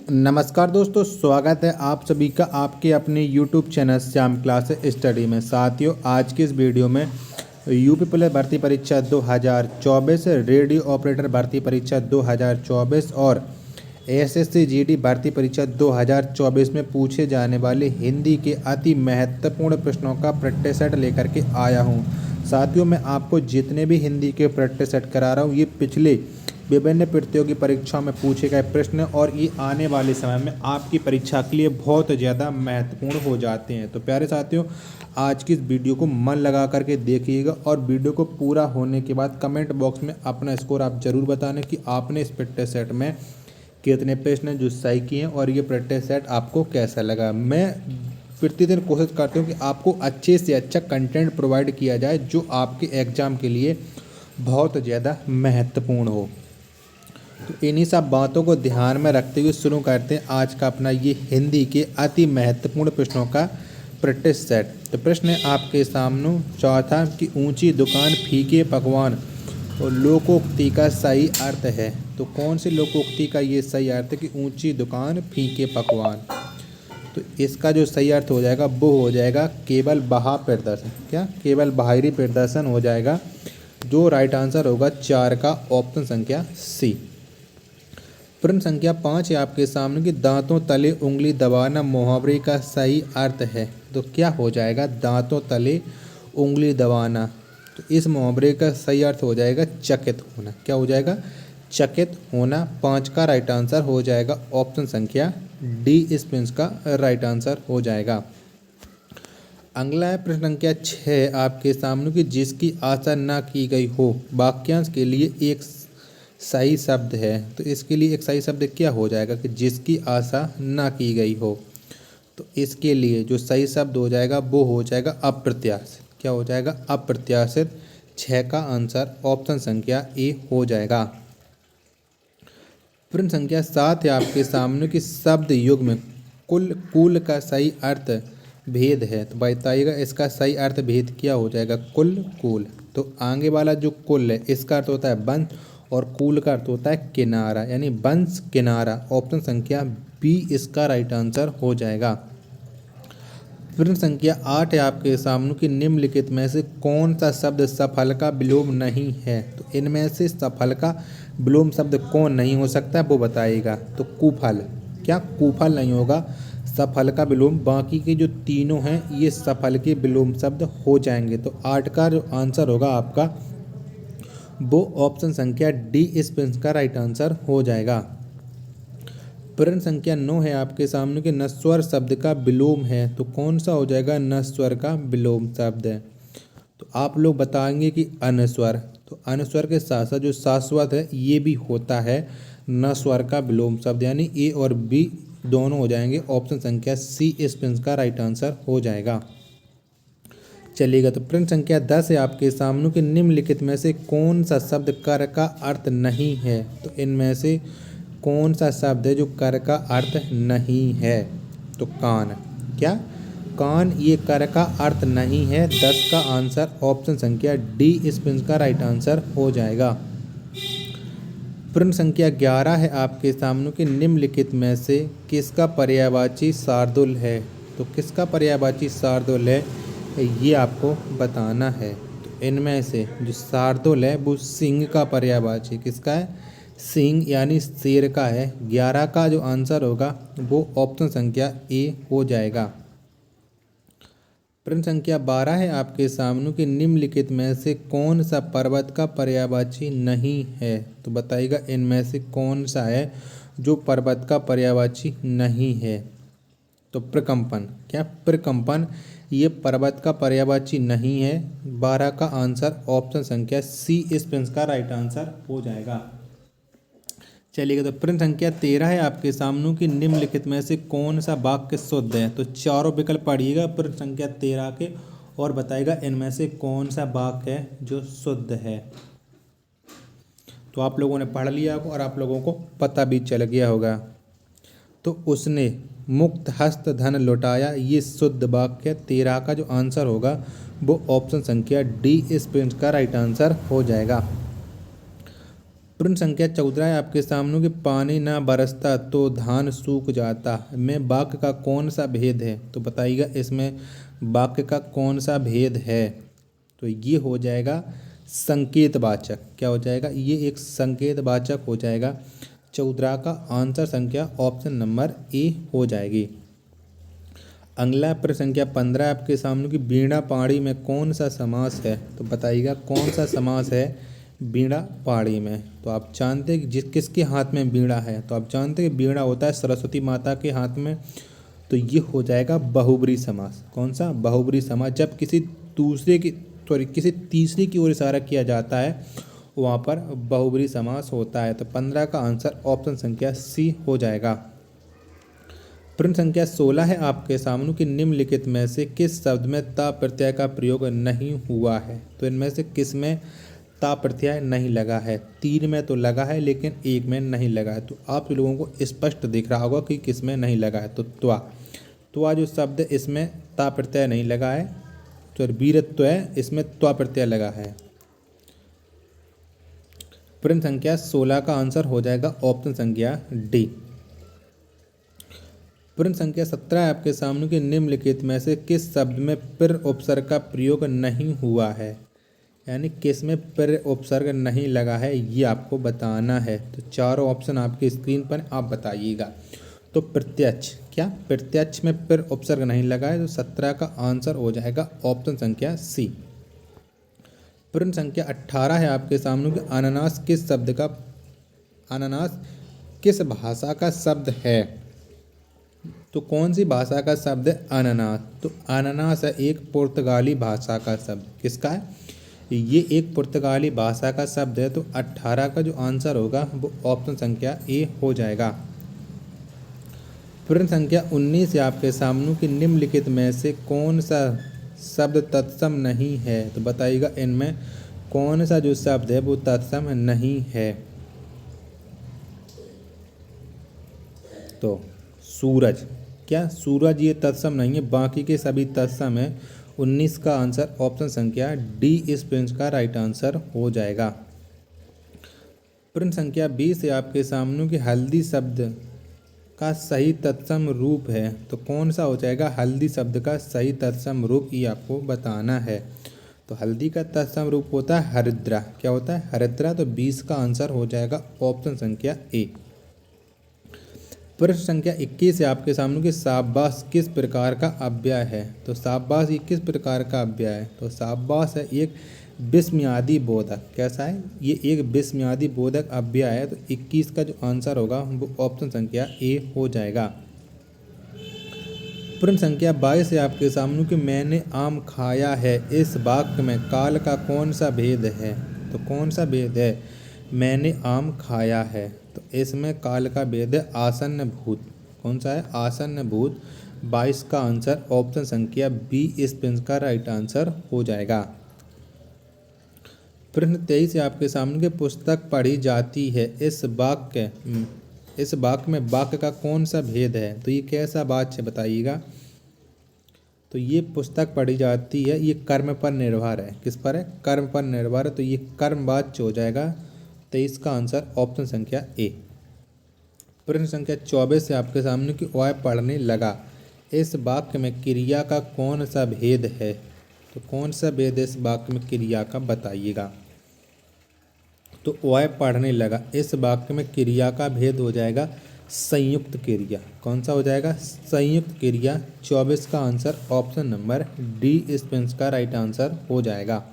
नमस्कार दोस्तों, स्वागत है आप सभी का आपके अपने YouTube channel Shyam class study में। साथियों, आज की इस वीडियो में यूपी पुलिस भर्ती परीक्षा 2024, रेडियो ऑपरेटर भर्ती परीक्षा 2024 और एसएससी जीडी भर्ती परीक्षा 2024 में पूछे जाने वाले हिंदी के अति महत्वपूर्ण प्रश्नों का प्रैक्टिस सेट लेकर के आया हूँ। साथियों, मैं आपको जितने भी हिंदी के प्रैक्टिस सेट करा रहा हूँ ये पिछले विभिन्न प्रतियोगी परीक्षाओं में पूछे गए प्रश्न और ये आने वाले समय में आपकी परीक्षा के लिए बहुत ज़्यादा महत्वपूर्ण हो जाते हैं। तो प्यारे साथियों, आज की इस वीडियो को मन लगा करके देखिएगा और वीडियो को पूरा होने के बाद कमेंट बॉक्स में अपना स्कोर आप ज़रूर बताना कि आपने इस प्रैक्टिस सेट में कितने प्रश्न जो सही किए हैं और ये प्रैक्टिस सेट आपको कैसा लगा। मैं प्रतिदिन कोशिश करता हूँ कि आपको अच्छे से अच्छा कंटेंट प्रोवाइड किया जाए जो आपके एग्ज़ाम के लिए बहुत ज़्यादा महत्वपूर्ण हो। तो इन्हीं सब बातों को ध्यान में रखते हुए शुरू करते हैं आज का अपना ये हिंदी के अति महत्वपूर्ण प्रश्नों का प्रैक्टिस सेट। तो प्रश्न है आपके सामने चौथा कि ऊंची दुकान फीके पकवान और लोकोक्ति का सही अर्थ है। तो कौन सी लोकोक्ति का ये सही अर्थ है कि ऊंची दुकान फीके पकवान? तो इसका जो सही अर्थ हो जाएगा वो हो जाएगा केवल बाह्य प्रदर्शन। क्या? केवल बाहरी प्रदर्शन हो जाएगा। जो राइट आंसर होगा 4 का ऑप्शन संख्या सी। प्रश्न संख्या 5 है आपके सामने कि दांतों तले उंगली दबाना मुहावरे का सही अर्थ है। तो क्या हो जाएगा? दांतों तले उंगली दबाना। तो इस मुहावरे का सही अर्थ हो जाएगा चकित होना। क्या हो जाएगा? चकित होना। 5 का राइट आंसर हो जाएगा ऑप्शन संख्या डी। इस प्रश्न का राइट आंसर हो जाएगा। अगला है प्रश्न संख्या 6 आपके सामने कि जिसकी आशा ना की गई हो वाक्यांश के लिए एक सही शब्द है। तो इसके लिए एक सही शब्द क्या हो जाएगा कि जिसकी आशा ना की गई हो? तो इसके लिए जो सही शब्द हो जाएगा वो हो जाएगा अप्रत्याशित। क्या हो जाएगा? अप्रत्याशित। 6 का आंसर ऑप्शन संख्या ए हो जाएगा। प्रश्न संख्या 7 है आपके सामने कि शब्द युग में कुल का सही अर्थ भेद है। तो बताइएगा इसका सही अर्थ भेद क्या हो जाएगा? कुल। तो आगे वाला जो कुल है इसका अर्थ होता है वंश और कूल का अर्थ होता है किनारा, यानी वंश किनारा। ऑप्शन संख्या बी इसका राइट आंसर हो जाएगा। प्रश्न संख्या 8 है आपके सामने कि निम्नलिखित में से कौन सा शब्द सफल का विलोम नहीं है? तो इनमें से सफल का विलोम शब्द कौन नहीं हो सकता वो बताइएगा। तो कुफल। क्या? कुफल नहीं होगा सफल का विलोम। बाकी के जो तीनों हैं ये सफल के विलोम शब्द हो जाएंगे। तो 8 का जो आंसर होगा आपका वो ऑप्शन संख्या डी इस प्रश्न का राइट आंसर हो जाएगा। प्रश्न संख्या 9 है आपके सामने कि नस्वर शब्द का विलोम है। तो कौन सा हो जाएगा नस्वर का विलोम शब्द है? तो आप लोग बताएंगे कि अनुस्वर। तो अनुस्वर के साथ साथ जो शाश्वत है ये भी होता है नस्वर का विलोम शब्द, यानी ए और बी दोनों हो जाएंगे। ऑप्शन संख्या सी इस प्रश्न का राइट आंसर हो जाएगा। चलिएगा, तो प्रश्न संख्या 10 है आपके सामने कि निम्नलिखित में से कौन सा शब्द कर का अर्थ नहीं है? तो इनमें से कौन सा शब्द है जो कर का अर्थ नहीं है? तो कान। क्या? कान ये कर का अर्थ नहीं है। 10 का आंसर ऑप्शन संख्या डी इस प्रश्न का राइट आंसर हो जाएगा। प्रश्न संख्या 11 है आपके सामने कि निम्नलिखित में से किसका पर्यायवाची शार्दूल है? तो किसका पर्यायवाची शार्दूल है ये आपको बताना है। तो इनमें से जो शार्दूल है वो सिंह का पर्यायवाची किसका है? सिंह यानी शेर का है। 11 का जो आंसर होगा वो ऑप्शन संख्या ए हो जाएगा। प्रश्न संख्या 12 है आपके सामने कि निम्नलिखित में से कौन सा पर्वत का पर्यायवाची नहीं है? तो बताइएगा इनमें से कौन सा है जो पर्वत का पर्यायवाची नहीं है? तो प्रकंपन। क्या? प्रकंपन ये पर्वत का पर्यायवाची नहीं है। 12 का आंसर ऑप्शन संख्या सी इस प्रश्न का राइट आंसर हो जाएगा। चलिएगा, तो प्रश्न संख्या 13 है आपके सामने कि निम्नलिखित में से कौन सा वाक्य शुद्ध है? तो चारों विकल्प पढ़िएगा प्रश्न संख्या 13 के और बताइएगा इनमें से कौन सा वाक्य है जो शुद्ध है। तो आप लोगों ने पढ़ लिया और आप लोगों को पता भी चल गया होगा। तो उसने मुक्त हस्त धन लौटाया ये शुद्ध वाक्य 13 का जो आंसर होगा वो ऑप्शन संख्या डी इस प्रश्न का राइट आंसर हो जाएगा। प्रश्न संख्या 14 है आपके सामने कि पानी ना बरसता तो धान सूख जाता में वाक्य का कौन सा भेद है। तो बताइएगा इसमें वाक्य का कौन सा भेद है। तो ये हो जाएगा संकेतवाचक। क्या हो जाएगा, ये एक संकेतवाचक हो जाएगा। 14 का आंसर संख्या ऑप्शन नंबर ए हो जाएगी। अगला प्रश्न संख्या 15 आपके सामने कि बीणा पाणी में कौन सा समास है। तो बताइएगा कौन सा समास है बीणा पाणी में। तो आप जानते हैं कि किसके हाथ में बीणा है। तो आप जानते हैं कि बीणा होता है सरस्वती माता के हाथ में। तो ये हो जाएगा बहुब्री समास। कौन सा, बहुब्री समास। जब किसी किसी तीसरे की ओर इशारा किया जाता है वहाँ पर बहुब्री समास होता है। तो 15 का आंसर ऑप्शन संख्या सी हो जाएगा। प्रश्न संख्या 16 है आपके सामने कि निम्नलिखित में से किस शब्द में ता प्रत्यय का प्रयोग नहीं हुआ है। तो इनमें से किस में ता प्रत्यय नहीं लगा है। 3 में तो लगा है लेकिन 1 में नहीं लगा है। तो आप लोगों को स्पष्ट दिख रहा होगा कि किस में नहीं लगा है। तो त्वा जो शब्द है इसमें ता प्रत्यय नहीं लगा है। तो वीरत्व है, इसमें त्वा प्रत्यय लगा है। प्रश्न संख्या 16 का आंसर हो जाएगा ऑप्शन संख्या डी। प्रश्न संख्या 17 है आपके सामने कि निम्नलिखित में से किस शब्द में पर उपसर्ग का प्रयोग नहीं हुआ है। यानी किस में पर उपसर्ग नहीं लगा है ये आपको बताना है। तो चारों ऑप्शन आपकी स्क्रीन पर आप बताइएगा। तो प्रत्यक्ष, क्या प्रत्यक्ष में पर उपसर्ग नहीं लगा है। तो 17 का आंसर हो जाएगा ऑप्शन संख्या सी। प्रश्न संख्या 18 है आपके सामने कि अनानास किस भाषा का शब्द है। तो कौन सी भाषा का शब्द है अनानास। तो अनानास है एक पुर्तगाली भाषा का शब्द। किसका है, ये एक पुर्तगाली भाषा का शब्द है। तो 18 का जो आंसर होगा वो ऑप्शन संख्या ए हो जाएगा। प्रश्न संख्या 19 है आपके सामने कि निम्नलिखित में से कौन सा शब्द तत्सम नहीं है। तो बताइएगा इनमें कौन सा जो शब्द है वो तत्सम नहीं है। तो सूरज, क्या सूरज ये तत्सम नहीं है, बाकी के सभी तत्सम है। 19 का आंसर ऑप्शन संख्या डी इस प्रश्न का राइट आंसर हो जाएगा। प्रश्न संख्या 20 है आपके सामने कि हल्दी शब्द का सही तत्सम रूप है। तो कौन सा हो जाएगा हल्दी शब्द का सही तत्सम रूप, ये आपको बताना है। तो हल्दी का तत्सम रूप होता है हरिद्रा। क्या होता है, हरिद्रा। तो 20 का आंसर हो जाएगा ऑप्शन संख्या ए। प्रश्न संख्या 21 है आपके सामने कि शाबाश किस प्रकार का अव्यय है। तो शाबाश ये किस प्रकार का अव्यय है। तो शाबाश है एक विस्मयादि बोधक। कैसा है, ये एक विस्मयादि बोधक अव्यय है। तो 21 का जो आंसर होगा वो ऑप्शन संख्या ए हो जाएगा। प्रश्न संख्या 22 है आपके सामने कि मैंने आम खाया है इस वाक्य में काल का कौन सा भेद है। तो कौन सा भेद है, मैंने आम खाया है। तो इसमें काल का भेद है आसन्न भूत। कौन सा है, आसन्न भूत। 22 का आंसर ऑप्शन संख्या बी इस प्रश्न का राइट आंसर हो जाएगा। प्रश्न 23 है आपके सामने कि पुस्तक पढ़ी जाती है इस वाक्य में वाक्य का कौन सा भेद है। तो ये कैसा वाच्य बताइएगा। तो ये पुस्तक पढ़ी जाती है, ये कर्म पर निर्भर है। किस पर है, कर्म पर निर्भर है। तो ये कर्मवाच्य हो जाएगा। 23 का आंसर ऑप्शन संख्या ए। प्रश्न संख्या 24 है आपके सामने कि वह पढ़ने लगा इस वाक्य में क्रिया का कौन सा भेद है। तो कौन सा भेद है इस वाक्य में क्रिया का बताइएगा। तो वह पढ़ने लगा इस वाक्य में क्रिया का भेद हो जाएगा संयुक्त क्रिया। कौन सा हो जाएगा, संयुक्त क्रिया। 24 का आंसर ऑप्शन नंबर डी इस प्रश्न का राइट आंसर हो जाएगा।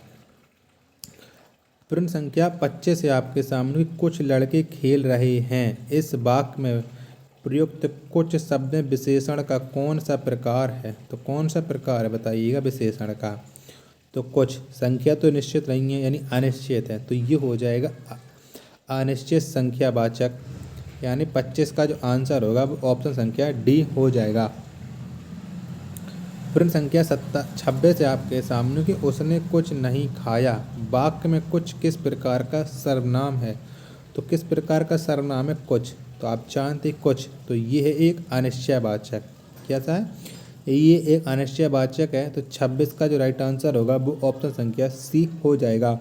प्रश्न संख्या 25 है आपके सामने कुछ लड़के खेल रहे हैं इस वाक्य में प्रयुक्त कुछ शब्द विशेषण का कौन सा प्रकार है। तो कौन सा प्रकार है बताइएगा विशेषण का। तो कुछ संख्या तो निश्चित नहीं है यानी अनिश्चित है। तो ये हो जाएगा अनिश्चित संख्यावाचक। यानी 25 का जो आंसर होगा वो ऑप्शन संख्या डी हो जाएगा। प्रश्न संख्या 26 है आपके सामने कि उसने कुछ नहीं खाया वाक्य में कुछ किस प्रकार का सर्वनाम है। तो किस प्रकार का सर्वनाम है कुछ। तो आप जानते कुछ, तो ये है एक अनिश्चयवाचक। कैसा है, ये एक अनिश्चयवाचक है। तो 26 का जो राइट आंसर होगा वो ऑप्शन संख्या सी हो जाएगा।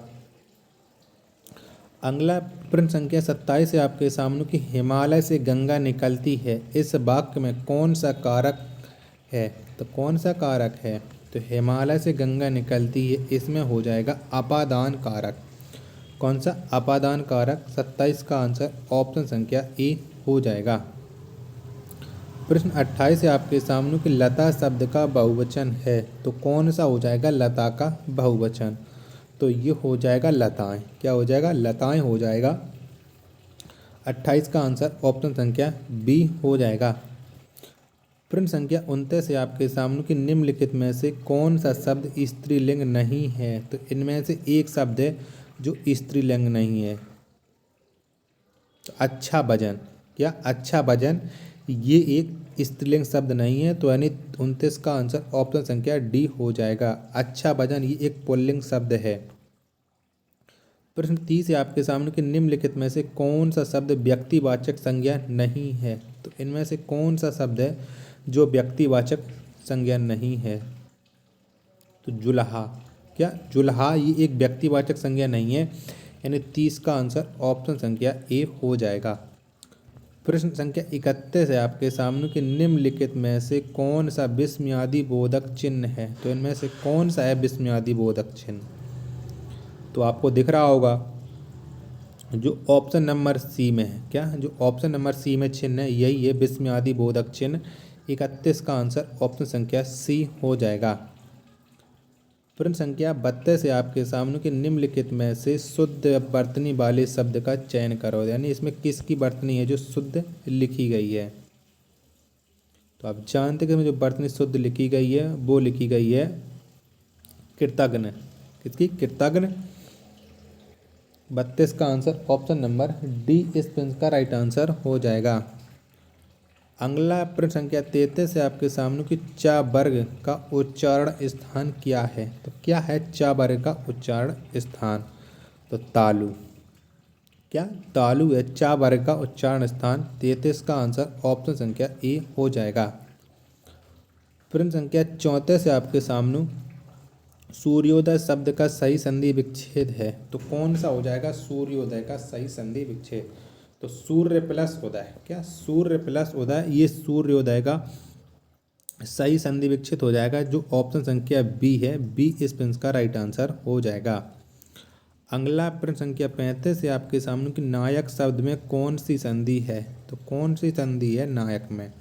अगला प्रश्न संख्या 27 है आपके सामने कि हिमालय से गंगा निकलती है, इस वाक्य में कौन सा कारक है? तो कौन सा कारक है? तो हिमालय से गंगा निकलती है, इसमें हो जाएगा अपादान कारक। कौन सा? अपादान कारक। 27 का आंसर ऑप्शन संख्या ए हो जाएगा। प्रश्न 28 है आपके सामने कि लता शब्द का बहुवचन है, तो कौन सा हो जाएगा लता का बहुवचन? तो ये हो जाएगा लताएं। क्या हो जाएगा? लताएं हो जाएगा। 28 का आंसर ऑप्शन संख्या बी हो जाएगा। प्रश्न संख्या 29 है आपके सामने कि निम्नलिखित में से कौन सा शब्द स्त्रीलिंग नहीं है? तो इनमें से एक शब्द है जो स्त्रीलिंग नहीं है। तो अच्छा भजन। क्या? अच्छा भजन ये एक स्त्रीलिंग शब्द नहीं है, तो यानी 29 का आंसर ऑप्शन संख्या डी हो जाएगा। अच्छा भजन ये एक पुल्लिंग शब्द है। प्रश्न 30 है आपके सामने कि निम्नलिखित में से कौन सा शब्द व्यक्तिवाचक संज्ञा नहीं है? तो इनमें से कौन सा शब्द है जो व्यक्तिवाचक संज्ञा नहीं है? तो जुल्हा। क्या? जुल्हा ये एक व्यक्तिवाचक संज्ञा नहीं है, यानी 30 का आंसर ऑप्शन संख्या ए हो जाएगा। प्रश्न संख्या 31 है आपके सामने कि निम्नलिखित में से कौन सा विस्मयादि बोधक चिन्ह है? तो इनमें से कौन सा है विस्मयादि बोधक चिन्ह? तो आपको दिख रहा होगा जो ऑप्शन नंबर सी में है। क्या? जो ऑप्शन नंबर सी में चिन्ह है यही है विस्मयादि बोधक चिन्ह। 31 का आंसर ऑप्शन संख्या सी हो जाएगा। प्रश्न संख्या 32 है आपके सामने कि निम्नलिखित में से शुद्ध वर्तनी वाले शब्द का चयन करो, यानी इसमें किसकी वर्तनी है जो शुद्ध लिखी गई है? तो आप जानते हैं कि जो वर्तनी शुद्ध लिखी गई है वो लिखी गई है कृतज्ञ। किसकी? कृतज्ञ। 32 का आंसर ऑप्शन नंबर डी इस प्रश्न का राइट आंसर हो जाएगा। अगला प्रश्न संख्या 33 है आपके सामने कि चा वर्ग का उच्चारण स्थान क्या है? तो क्या है चा वर्ग का उच्चारण स्थान? तो तालु। क्या? तालु है चा वर्ग का उच्चारण स्थान। 33 का आंसर ऑप्शन संख्या ए हो जाएगा। प्रश्न संख्या 34 है आपके सामने सूर्योदय शब्द का सही संधि विच्छेद है, तो कौन सा हो जाएगा सूर्योदय का सही संधि विच्छेद? तो सूर्य प्लस उदय। क्या? सूर्य प्लस उदय ये सूर्योदय का सही संधि विच्छेद हो जाएगा, जो ऑप्शन संख्या बी है। बी इस प्रश्न का राइट आंसर हो जाएगा। अगला प्रश्न संख्या 35 है आपके सामने कि नायक शब्द में कौन सी संधि है? तो कौन सी संधि है नायक में?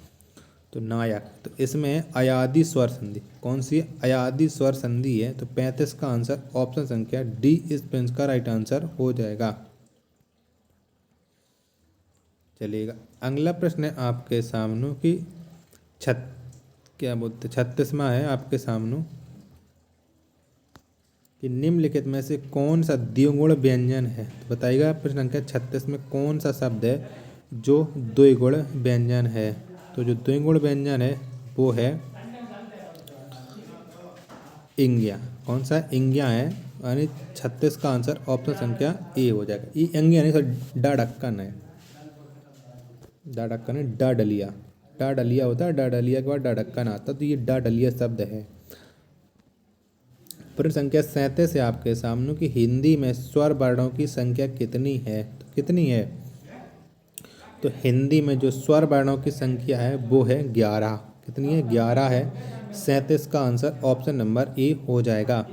तो नायक, तो इसमें अयादि स्वर संधि। कौन सी? अयादि स्वर संधि है। तो 35 का आंसर ऑप्शन संख्या डी इस प्रश्न का राइट आंसर हो जाएगा। चलिएगा अगला प्रश्न है आपके सामने कि क्या बोलते 36वां है आपके सामने कि निम्नलिखित में से कौन सा द्विगुण व्यंजन है? तो बताइएगा प्रश्न संख्या 36 में कौन सा शब्द है जो द्विगुण व्यंजन है? तो जो द्विगुण व्यंजन है वो है इंग्या। कौन सा? इंग्या है, यानी 36 का आंसर ऑप्शन संख्या ए हो जाएगा। ये इंग्या नहीं सर डा ढक्कन है। डा ढक्कन है डा डलिया। डा डलिया होता है, डा डलिया के बाद डा ढक्कन आता है, तो ये डा डलिया शब्द है। प्रश्न संख्या 37 है आपके सामने कि हिंदी में स्वर वर्णों की संख्या कितनी है? तो कितनी है? तो हिंदी में जो स्वर वर्णों की संख्या है वो है 11। कितनी है? 11 है। 37 का आंसर ऑप्शन नंबर ए हो जाएगा।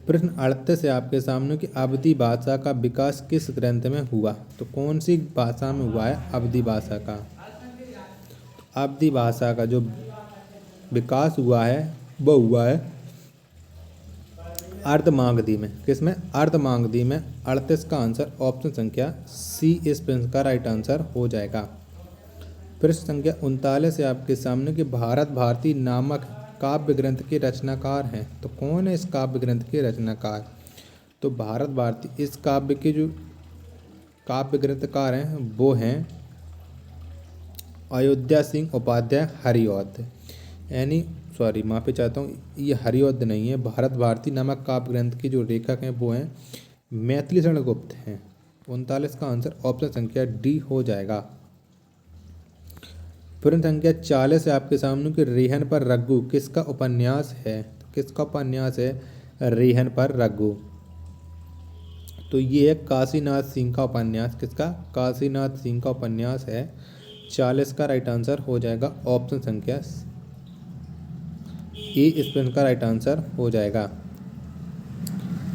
प्रश्न 38 है आपके सामने कि अवधी भाषा का विकास किस ग्रंथ में हुआ? तो कौन सी भाषा में हुआ है अवधी भाषा का? अवधी भाषा का जो विकास हुआ है वो हुआ है अर्धमागधी में। किसमें? अर्धमागधी में। 38 का आंसर ऑप्शन संख्या सी इस प्रश्न का राइट आंसर हो जाएगा। प्रश्न संख्या 39 है आपके सामने कि भारत भारती नामक काव्य ग्रंथ के रचनाकार हैं, तो कौन है इस काव्य ग्रंथ के रचनाकार? तो भारत भारती इस काव्य के जो काव्य ग्रंथकार हैं वो हैं अयोध्या सिंह उपाध्याय हरिऔध। यानी सॉरी माफ़ी चाहता हूँ, ये हरिऔध नहीं है। भारत भारती नामक काव्य ग्रंथ के जो लेखक हैं वो हैं मैथिली शरण गुप्त हैं। 39 का आंसर ऑप्शन संख्या डी हो जाएगा। प्रश्न संख्या 40 है आपके सामने कि रेहन पर रघु किसका उपन्यास है? तो किसका उपन्यास है रेहन पर रघु? तो ये है काशीनाथ सिंह का उपन्यास। किसका? काशीनाथ सिंह का उपन्यास है। 40 का राइट आंसर हो जाएगा ऑप्शन संख्या ए, इस प्रश्न का राइट आंसर हो जाएगा।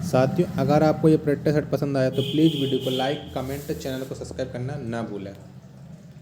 साथियों, अगर आपको ये प्रैक्टिस सेट पसंद आया तो प्लीज़ वीडियो को लाइक, कमेंट, चैनल को सब्सक्राइब करना ना भूलें।